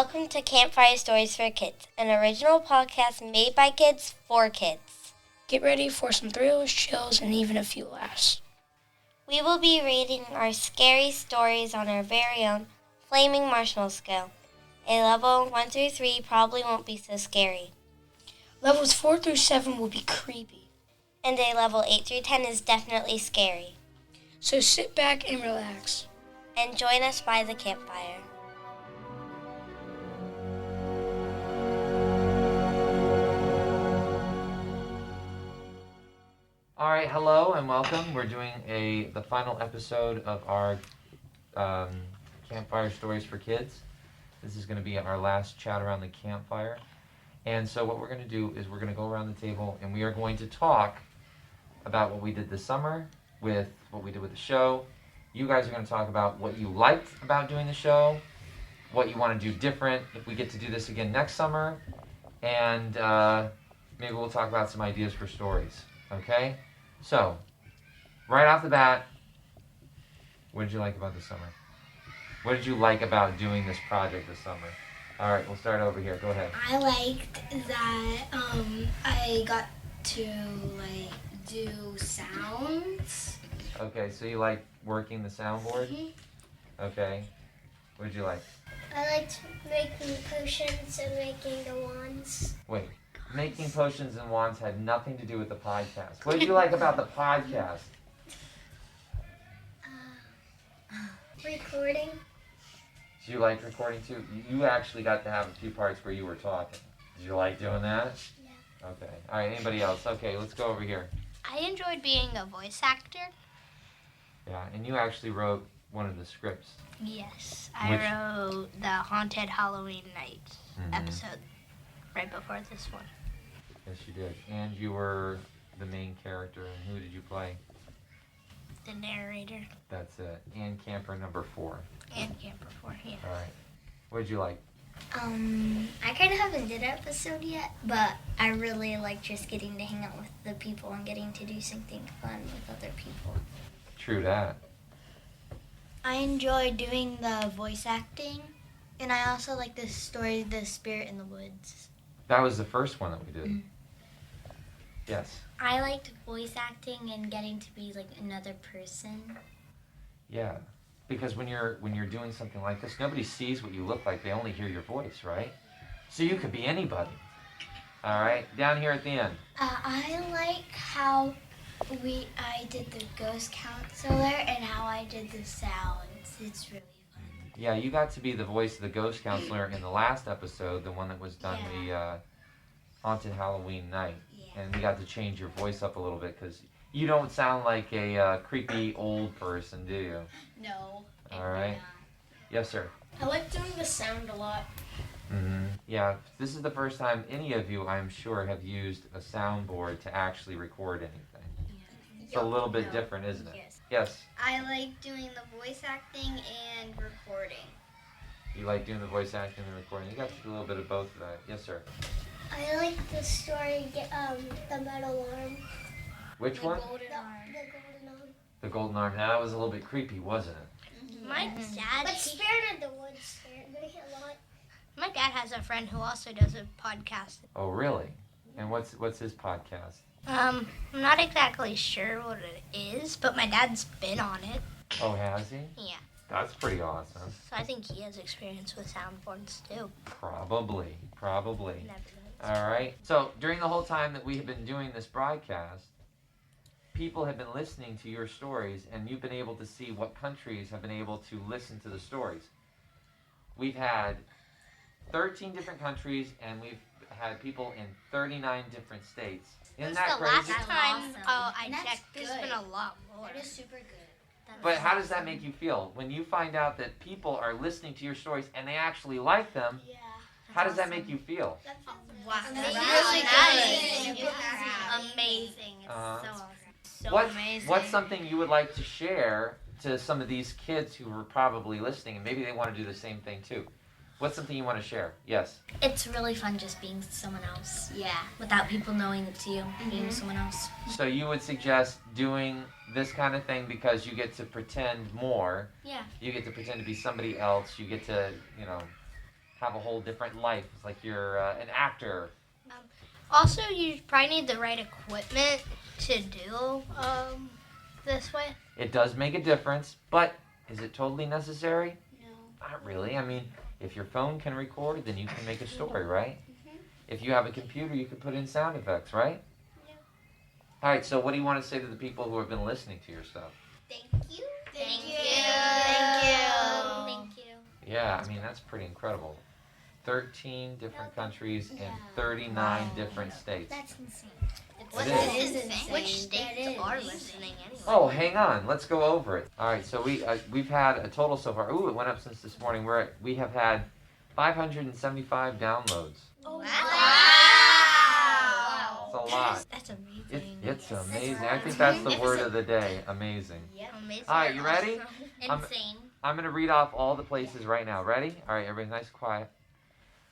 Welcome to Campfire Stories for Kids, an original podcast made by kids for kids. Get ready for some thrills, chills, and even a few laughs. We will be reading our scary stories on our very own Flaming Marshmallows scale. A level 1 through 3 probably won't be so scary. Levels 4 through 7 will be creepy. And a level 8 through 10 is definitely scary. So sit back and relax. And join us by the campfire. All right, hello and welcome. We're doing the final episode of our Campfire Stories for Kids. This is going to be our last chat around the campfire. And so what we're going to do is we're going to go around the table and we are going to talk about what we did this summer with what we did with the show. You guys are going to talk about what you liked about doing the show, what you want to do different if we get to do this again next summer, and maybe we'll talk about some ideas for stories, okay? So, right off the bat, what did you like about the summer? What did you like about doing this project this summer? All right, we'll start over here. Go ahead. I liked that I got to do sounds. Okay, so you like working the soundboard? Mm-hmm. Okay. What did you like? I liked making potions and making the wands. Wait, making potions and wands had nothing to do with the podcast. What did you like about the podcast? Recording. Did you like recording too? You actually got to have a few parts where you were talking. Did you like doing that? Yeah. Okay. All right, anybody else? Okay, let's go over here. I enjoyed being a voice actor. Yeah, and you actually wrote one of the scripts. Yes, I wrote the Haunted Halloween Night episode right before this one. Yes, you did. And you were the main character. And who did you play? The narrator. That's it. And camper number 4. And camper 4, yeah. All right. What did you like? I kind of haven't did an episode yet, but I really like just getting to hang out with the people and getting to do something fun with other people. True that. I enjoy doing the voice acting, and I also like the story, The Spirit in the Woods. That was the first one that we did. Yes. I liked voice acting and getting to be like another person. Yeah. Because when you're doing something like this, nobody sees what you look like. They only hear your voice, right? So you could be anybody. All right. Down here at the end. I like how I did the ghost counselor and how I did the sounds. It's really fun. Yeah, you got to be the voice of the ghost counselor in the last episode, the one that was done the Haunted Halloween Night. Yeah. And we got to change your voice up a little bit because you don't sound like a creepy old person, do you? No. All right. Yes, sir. I like doing the sound a lot. Mm-hmm. Yeah, this is the first time any of you, I'm sure, have used a soundboard to actually record anything. It's a little bit different, isn't it? Yes. Yes. I like doing the voice acting and recording. You like doing the voice acting and recording. You got to do a little bit of both of that. Yes, sir. I like the story, the metal arm. Which one? The golden arm. The golden arm. Now, that was a little bit creepy, wasn't it? My dad. But Spirit of the Woods scared me a lot. My dad has a friend who also does a podcast. Oh, really? And what's his podcast? I'm not exactly sure what it is, but my dad's been on it. Oh, has he? Yeah. That's pretty awesome. So I think he has experience with soundboards too. Probably. Never knows. All right. So during the whole time that we have been doing this broadcast, people have been listening to your stories, and you've been able to see what countries have been able to listen to the stories. We've had 13 different countries, and we've had people in 39 different states. Isn't that the crazy? last time awesome. I checked, there's been a lot more. That is super good. But how does that make you feel? When you find out that people are listening to your stories and they actually like them, Yeah. how does that make you feel? Wow. That's really good. good. Amazing. It's so awesome. So amazing. What's something you would like to share to some of these kids who are probably listening, and maybe they want to do the same thing too? What's something you want to share? Yes. It's really fun just being someone else. Yeah. Without people knowing it's you, being someone else. So you would suggest doing this kind of thing because you get to pretend more. Yeah. You get to pretend to be somebody else. You get to, have a whole different life. It's like you're an actor. Also, you probably need the right equipment to do this way. It does make a difference, but is it totally necessary? No. Not really. I mean, if your phone can record, then you can make a story, right? If you have a computer, you can put in sound effects, right? Yeah. All right, so what do you want to say to the people who have been listening to your stuff? Thank you. Thank you. Thank you. Yeah, I mean, that's pretty incredible. 13 different countries in 39 different states. That's insane. It is. insane. Which states are listening anyway? Oh, hang on. Let's go over it. All right, so we've had a total so far. Ooh, it went up since this morning. We have had 575 downloads. Oh, Wow. That's a lot. That's amazing. It's amazing. I think that's the word of the day. Amazing. Amazing. All right, you ready? Insane. I'm going to read off all the places right now. Ready? All right, everybody nice and quiet.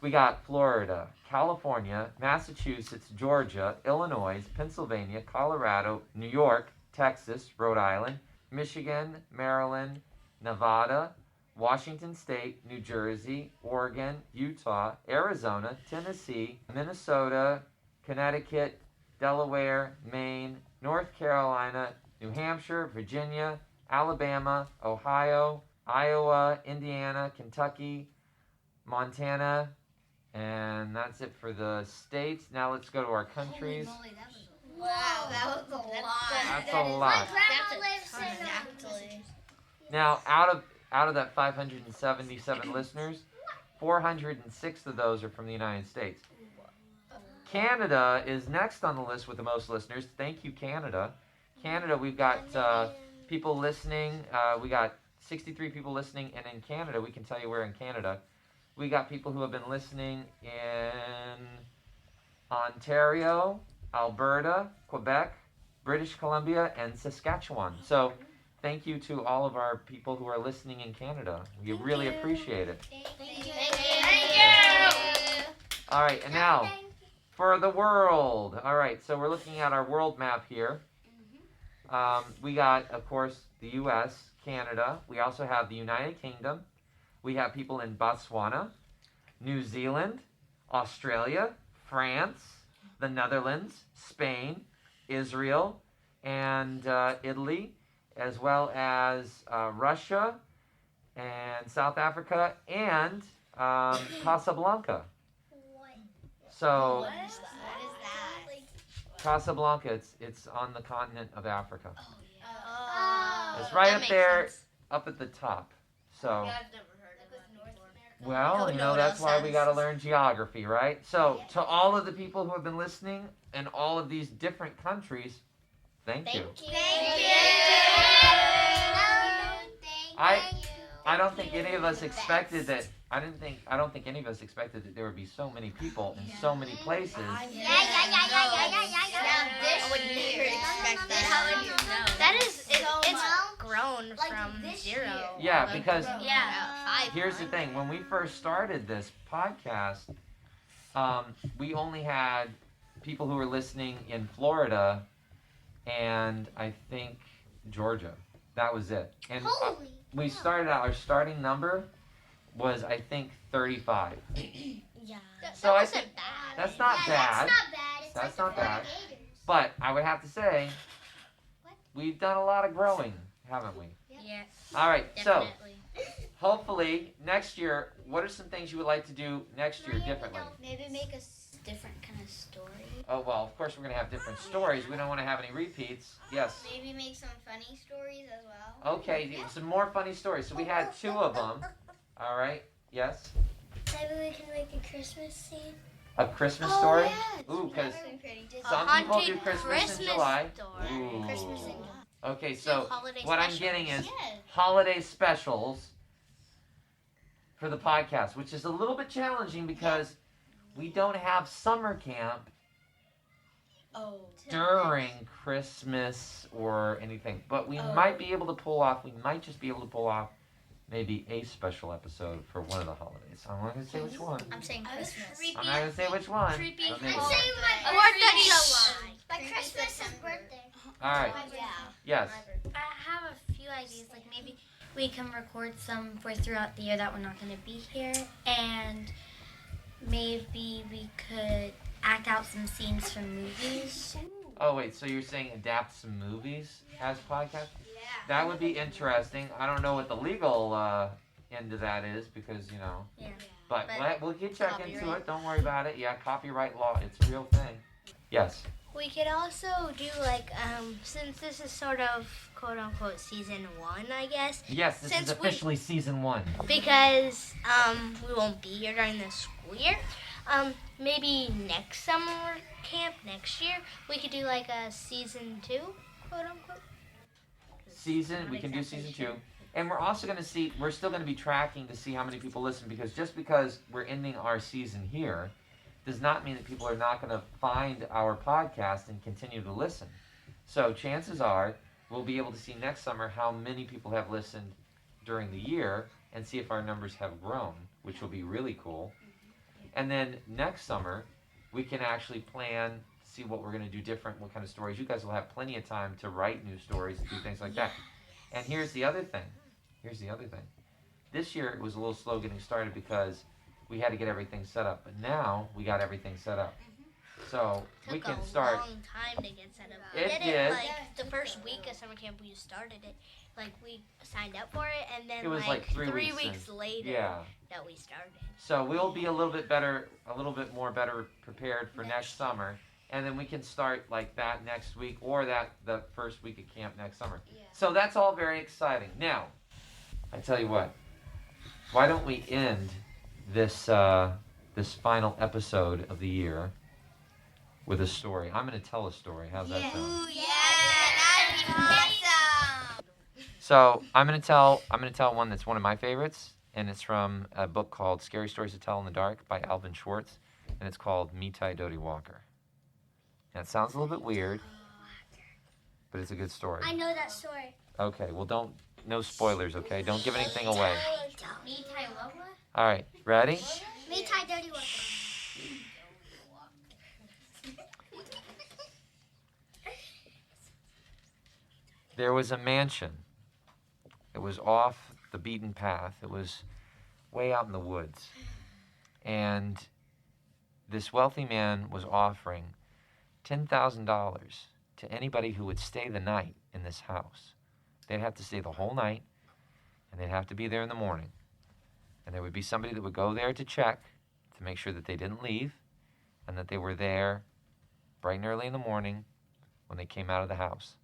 We got Florida, California, Massachusetts, Georgia, Illinois, Pennsylvania, Colorado, New York, Texas, Rhode Island, Michigan, Maryland, Nevada, Washington State, New Jersey, Oregon, Utah, Arizona, Tennessee, Minnesota, Connecticut, Delaware, Maine, North Carolina, New Hampshire, Virginia, Alabama, Ohio, Iowa, Indiana, Kentucky, Montana, and that's it for the states. Now let's go to our countries. Wow, that was a lot. That's a lot. Exactly. Now, out of that 577 listeners, 406 of those are from the United States. Canada is next on the list with the most listeners. Thank you, Canada. Canada, we've got people listening. We got 63 people listening, and in Canada, we can tell you where in Canada. We got people who have been listening in Ontario, Alberta, Quebec, British Columbia, and Saskatchewan. So thank you to all of our people who are listening in Canada. We really appreciate it. Thank you. All right, and now for the world. All right, so we're looking at our world map here. We got, of course, the U.S., Canada. We also have the United Kingdom. We have people in Botswana, New Zealand, Australia, France, the Netherlands, Spain, Israel, and Italy, as well as Russia and South Africa and Casablanca. So What is that? Casablanca, it's on the continent of Africa. Oh, It's right that up makes there, sense. up at the top. So. I've never heard of that before. Well, Oh, you no, know, it that's all why we sounds- got to learn geography, right? So, to all of the people who have been listening in all of these different countries, thank you. I don't think any of us expected that. I don't think any of us expected that there would be so many people in so many places. I would never expect that. How would you know? That is, it's grown from zero. Yeah, because Yeah. here's the thing: when we first started this podcast, we only had people who were listening in Florida and I think Georgia. That was it. And we started out, our starting number was I think 35. Yeah. So I wasn't think bad. that's not bad. That's not bad. It's That's like not the bad. Gators. But I would have to say, What? we've done a lot of growing, haven't we? Yeah, All right, so definitely. hopefully next year, what are some things you would like to do next year differently? Maybe make a different kind of story. Oh, well, of course we're going to have different stories. We don't want to have any repeats. Yes. Maybe make some funny stories as well. Okay, some more funny stories. So we had 2 of them. All right, yes. Maybe we can make a Christmas scene. A Christmas story? Yeah. Ooh, because pretty. some people do Christmas in July. Story. Ooh. Christmas in July. Okay, so Holiday what I'm specials. getting is Yes. holiday specials for the podcast, which is a little bit challenging because we don't have summer camp during Christmas or anything. But we might be able to pull off, we might just be able to pull off maybe a special episode for one of the holidays. I'm not going to say which one. I'm saying Christmas. I'm not going to say which one. Creepy but maybe. I'm saying my Fourth of birthday. July. My Christmas is birthday. All right. Yeah. Yes. I have a few ideas. Like maybe we can record some for throughout the year that we're not going to be here, and maybe we could act out some scenes from movies. Oh, wait, so you're saying adapt some movies as podcasts? Yeah. That would be interesting. I don't know what the legal end of that is because, Yeah. But we'll get check into it. Don't worry about it. Yeah, copyright law, it's a real thing. Yes. We could also do since this is sort of quote unquote season 1, I guess. Yes, this is officially season 1. Because we won't be here during the school year. Maybe next summer camp next year we could do like a season 2, quote unquote. We can do season 2. And we're also going to see, we're still going to be tracking to see how many people listen, because just because we're ending our season here does not mean that people are not going to find our podcast and continue to listen. So chances are we'll be able to see next summer how many people have listened during the year and see if our numbers have grown, which will be really cool. And then next summer we can actually plan to see what we're going to do different, what kind of stories. You guys will have plenty of time to write new stories and do things like that. And here's the other thing. This year it was a little slow getting started because we had to get everything set up. But now we got everything set up. So we can start. Took a long time to get set up. It We did. like the first week of summer camp we started it. Like we signed up for it and then It was like 3 weeks later that we started. So we'll be a little bit more better prepared for next summer. And then we can start like that next week or the first week of camp next summer. Yeah. So that's all very exciting. Now, I tell you what, why don't we end this final episode of the year with a story? I'm going to tell a story. How's that sound? Ooh, yeah, that'd be awesome. So I'm going to tell one that's one of my favorites, and it's from a book called Scary Stories to Tell in the Dark by Alvin Schwartz, and it's called Me Tie Dodie Walker. Now, it sounds a little bit weird, but it's a good story. I know that story. Okay, well, no spoilers, okay? Don't give anything away. Me tie what? All right, ready? Me tie Dodie Walker. There was a mansion. It was off the beaten path. It was way out in the woods. And this wealthy man was offering $10,000 to anybody who would stay the night in this house. They'd have to stay the whole night, and they'd have to be there in the morning. And there would be somebody that would go there to check to make sure that they didn't leave and that they were there bright and early in the morning when they came out of the house.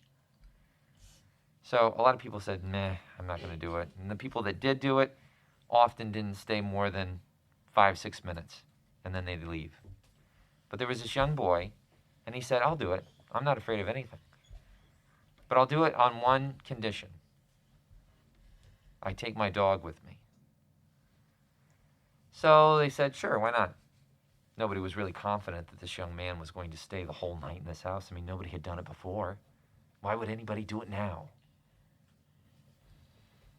So a lot of people said, meh, I'm not going to do it. And the people that did do it often didn't stay more than 5-6 minutes, and then they'd leave. But there was this young boy, and he said, I'll do it. I'm not afraid of anything. But I'll do it on one condition. I take my dog with me. So they said, sure, why not? Nobody was really confident that this young man was going to stay the whole night in this house. I mean, nobody had done it before. Why would anybody do it now?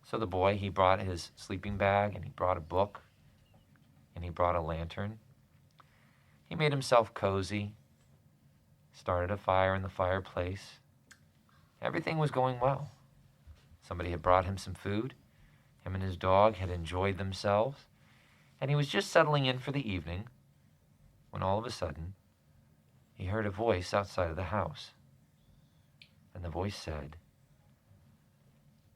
So the boy, he brought his sleeping bag, and he brought a book, and he brought a lantern. He made himself cozy, started a fire in the fireplace. Everything was going well. Somebody had brought him some food. Him and his dog had enjoyed themselves, and he was just settling in for the evening when all of a sudden he heard a voice outside of the house. And the voice said,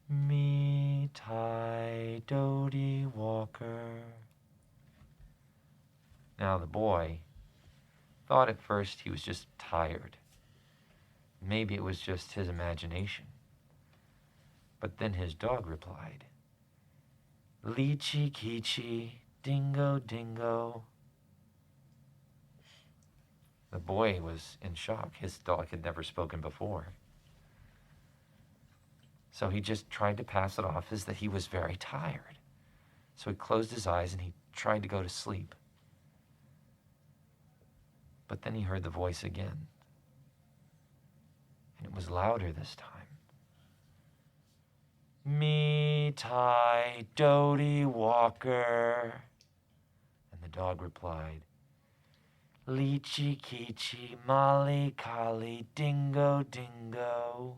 Me tie Dodie Walker. Now the boy thought at first he was just tired. Maybe it was just his imagination. But then his dog replied, Leechy Keechy, Dingo Dingo. The boy was in shock. His dog had never spoken before. So he just tried to pass it off as that he was very tired. So he closed his eyes and he tried to go to sleep. But then he heard the voice again. And it was louder this time. Me tie Dodie Walker. And the dog replied, Leechy Keechy, Molly Collie, Dingo Dingo.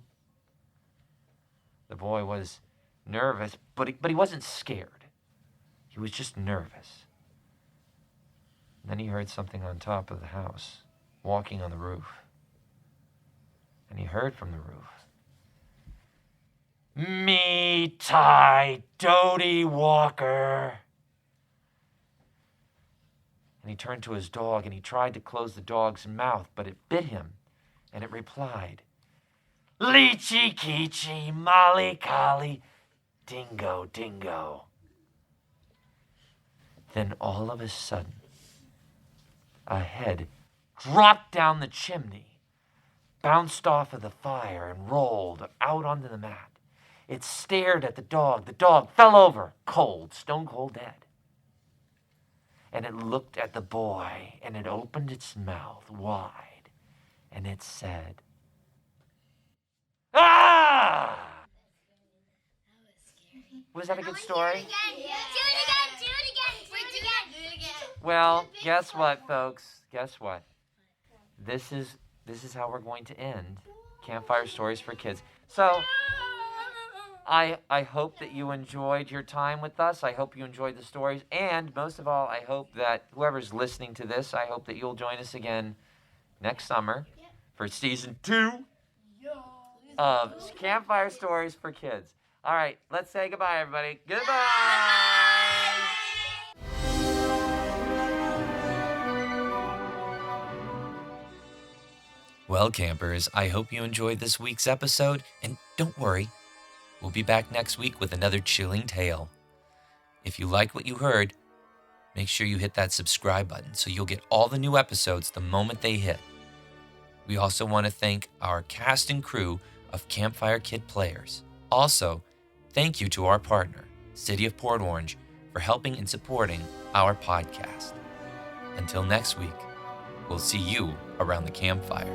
The boy was nervous, but he wasn't scared. He was just nervous. And then he heard something on top of the house, walking on the roof. And he heard from the roof, "Me tie Dodie Walker." And he turned to his dog and he tried to close the dog's mouth, but it bit him. And it replied, "Leechy Keechy, Molly Collie, Dingo Dingo." Then all of a sudden, a head dropped down the chimney, bounced off of the fire, and rolled out onto the mat. It stared at the dog. The dog fell over, cold, stone cold dead. And it looked at the boy, and it opened its mouth wide, and it said, "Ah!" Was that a good story? Well, guess what, folks? Guess what? This is how we're going to end Campfire Stories for Kids. So, I hope that you enjoyed your time with us. I hope you enjoyed the stories. And most of all, I hope that whoever's listening to this, I hope that you'll join us again next summer for season 2 of Campfire Stories for Kids. All right, let's say goodbye, everybody. Goodbye! Well, campers, I hope you enjoyed this week's episode. And don't worry, we'll be back next week with another chilling tale. If you like what you heard, make sure you hit that subscribe button so you'll get all the new episodes the moment they hit. We also want to thank our cast and crew of Campfire Kid players. Also, thank you to our partner, City of Port Orange, for helping and supporting our podcast. Until next week, we'll see you around the campfire.